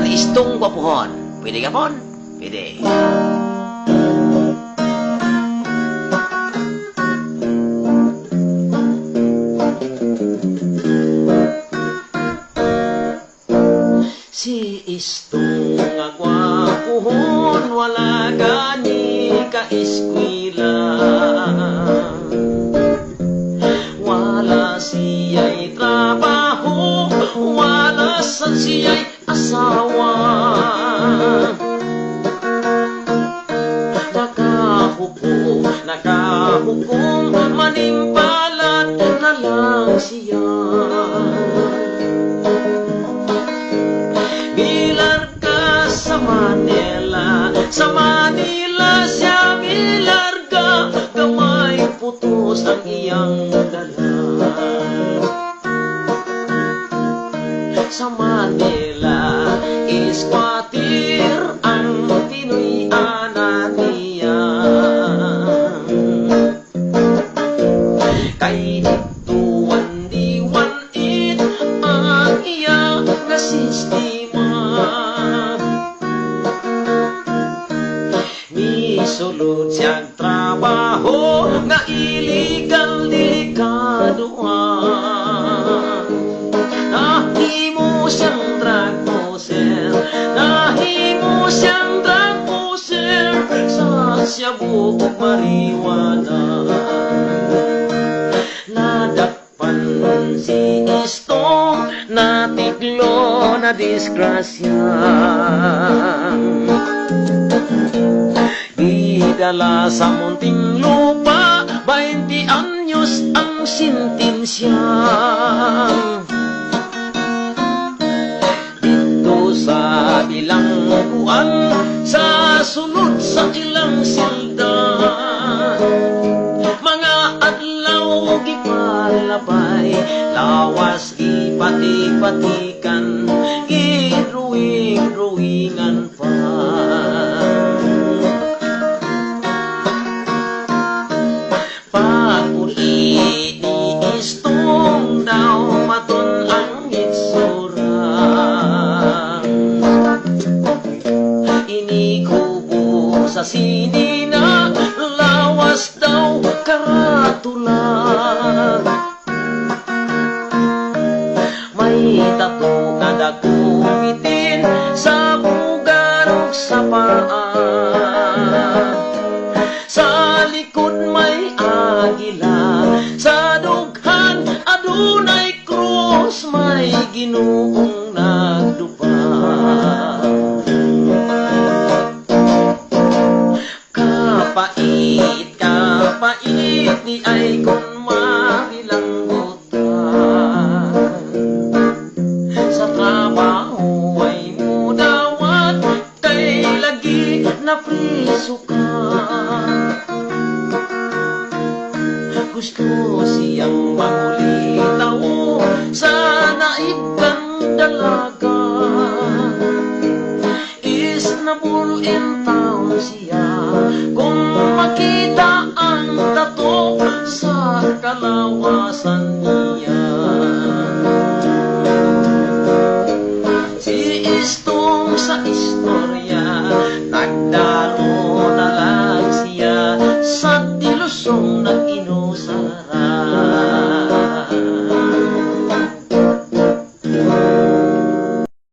Kati istong gwapuhon. Pwede ka pon? Pwede. Si istong nga gwapuhon, wala gani ka eskwela. Wala siya'y trabaho, wala sa siya'y asawa. Nakahukom, manimpalat na lang siya. Milarga sa Manila siya milarga, gamay putos ang iyang dala. Sa Manila, isquatir ang Pinoy anak niya. Kay dituan diwanit ang iya nga sistema. Misulod siyang trabaho nga illegal delikado. Nahimo siyang drug poser, sa siya buong mariwana. Nadakpan si istong natiglo na disgrasya. Idala sa munting lupa, 20 anyos ang sintensya. Sa bilangguan, sa sunod sa ilang silda, mga adlaw gipalabay, lawas gipatik-patikan, giruwing-ruwingan pa. Pag-uli ni istong daw maton ang itsura. Sa sinina, lawas daw karatula. May tato kada kumitin sa bugarok sa paa. Sa likod may agila, sa dughan adunay krus, may Ginoong nagdupa. Kapait ni ay kung mabilanggutan. Sa trabaho ay mudawat, kay lagi na priso ka. Gusto siyang mangulitaw sa naibang dalaga. Is nabul in town siya, kung makita ang tato sa kalawasan niya. Si istong sa